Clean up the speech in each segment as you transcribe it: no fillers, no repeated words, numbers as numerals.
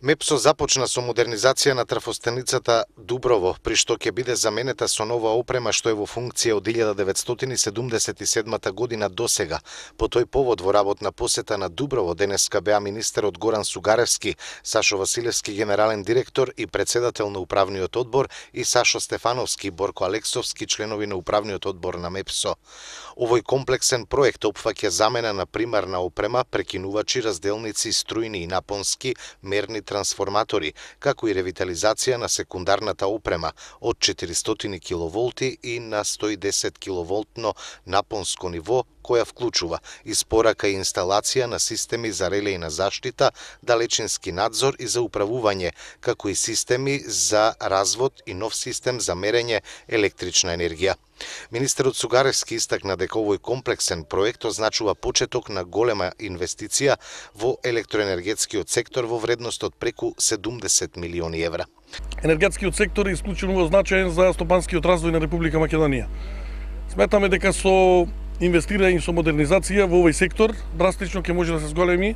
МЕПСО започна со модернизација на трафостаницата Дуброво, при што ќе биде заменета со нова опрема што е во функција од 1977 година до сега. По тој повод во работна посета на Дуброво денеска беа министерот Горан Сугаревски, Сашо Василевски генерален директор и председател на управниот одбор и Сашо Стефановски, Борко Алексовски членови на управниот одбор на МЕПСО. Овој комплексен проект опфаќа замена на примарна опрема, прекинувачи, разделници, струјни и напонски мерни трансформатори, како и ревитализација на секундарната опрема од 400 киловолти и на 110 киловолтно напонско ниво, која вклучува испорака и инсталација на системи за релејна заштита, далечински надзор и за управување, како и системи за развод и нов систем за мерење електрична енергија. Министерот Сугаревски истакна дека овој комплексен проект означува почеток на голема инвестиција во електроенергетскиот сектор во вредност од преку 70 милиони евра. Енергетскиот сектор е исклучено значаен за стопанскиот развој на Република Македонија. Сметаме дека со инвестирање со модернизација во овој сектор драстично ќе може да се зголеми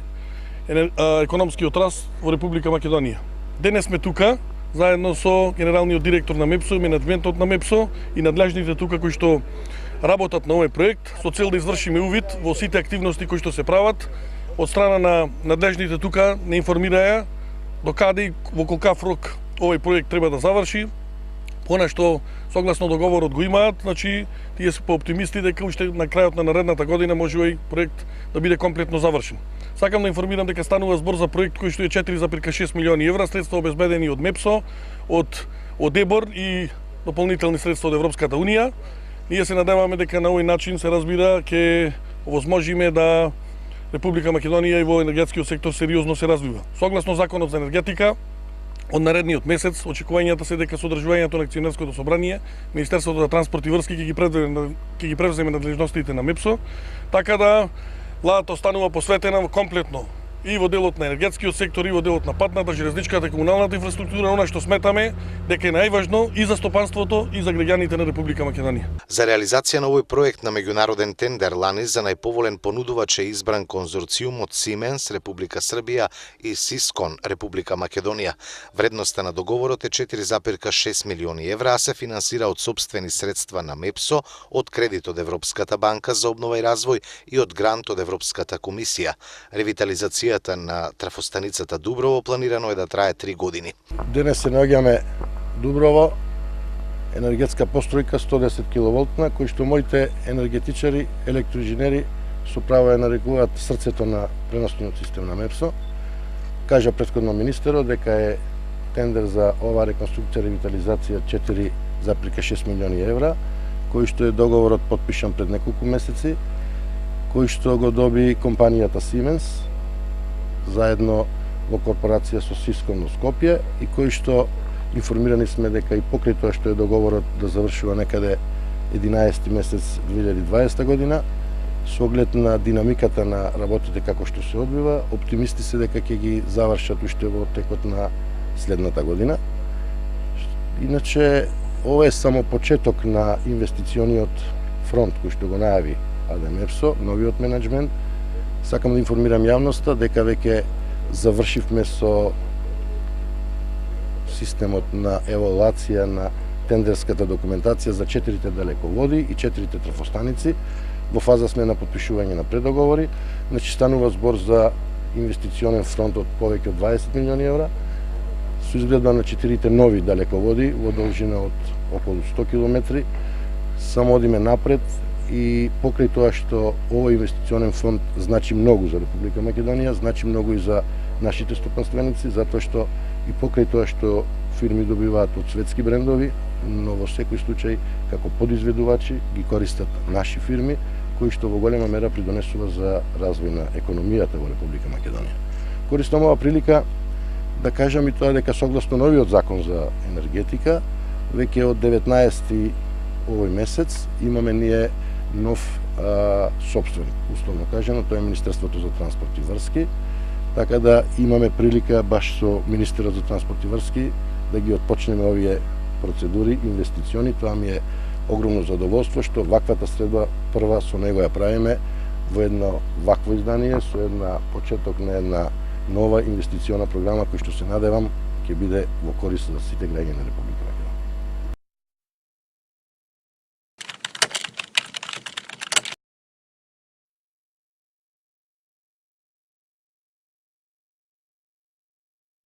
економскиот раст во Република Македонија. Денес сме тука заедно со генералниот директор на МЕПСО, менеджментот на МЕПСО и надлежните тука кои што работат на овој проект со цел да извршиме увид во сите активности кои што се прават. Од страна на надлежните тука не информираја до каде и во колкав рок овој проект треба да заврши. Она што согласно договорот го имаат, значи тие се пооптимисти дека уште на крајот на наредната година може овој проект да биде комплетно завршен. Сакам да информирам дека станува збор за проект кој што е 4,6 милиони евра, средства обезбедени од МЕПСО, од ЕБОР и дополнителни средства од Европската унија. Ние се надеваме дека на овој начин се разбира ќе овозможиме да Република Македонија и во енергетскиот сектор сериозно се развива. Согласно законот за енергетика, од наредниот месец очекувањата се дека со одржувањето на акционерското собрание Министерството за транспорт и врски ќе ги превземе надлежностите на МЕПСО, така да владата останува посветена комплетно и во делот на енергетскиот сектор, и во делот на патната, железничката и комуналната инфраструктура, она што сметаме дека е најважно и за стопанството и за граѓаните на Република Македонија. За реализација на овој проект на меѓународен тендер лани за најповолен понудувач е избран конзорциумот Siemens Република Србија и Сискон Република Македонија. Вредноста на договорот е 4,6 милиони евра, а се финансира од сопствени средства на МЕПСО, од кредит од Европската банка за обнова и развој и од грант од Европската комисија. Ревитализација на трафостаницата Дуброво планирано е да трае 3 години. Денес се наоѓаме Дуброво, енергетска постројка 110 киловолтна, кој што моите енергетичари, електроинженери со право ја нарекуваат срцето на преносниот систем на МЕПСО. Кажа претходно министерот дека е тендер за ова реконструкција и ревитализација 4,6 милиони евра, кој што е договорот потпишан пред неколку месеци, кој што го доби компанијата Siemens заедно во корпорација со Сискон во Скопје и кој што информирани сме дека и покрај тоа што е договорот да завршува некаде 11 месец 2020 година, со оглед на динамиката на работите како што се одбива, оптимисти се дека ќе ги завршат уште во текот на следната година. Иначе, ова е само почеток на инвестициониот фронт кој што го најави МЕПСО, новиот менеджмент. Сакам да информирам јавноста дека веќе завршивме со системот на евалуација на тендерската документација за 4 далеководи и 4 трафостаници. Во фаза сме на потпишување на предоговори. Значи станува збор за инвестиционен фронт од повеќе од 20 милиони евра, со изгледа на 4 нови далеководи во должина од околу 100 километри. Само одиме напред и покрај тоа што овој инвестиционен фонд значи многу за Република Македонија, значи многу и за нашите стопанственици, затоа што и покрај тоа што фирми добиваат од светски брендови, но во секој случај како подизведувачи ги користат наши фирми, кои што во голема мера придонесува за развој на економијата во Република Македонија. Користам ова прилика да кажам и тоа дека согласно новиот закон за енергетика, веќе од 19 овој месец имаме ние нов собственик, условно кажано, тоа е Министерството за транспорт и врски, така да имаме прилика баш со Министерот за транспорт и врски да ги отпочнеме овие процедури инвестициони. Тоа ми е огромно задоволство што ваквата средба прва со него ја правиме во едно вакво издание, со една почеток на една нова инвестициона програма кој што се надевам ќе биде во корист за сите граѓани на Република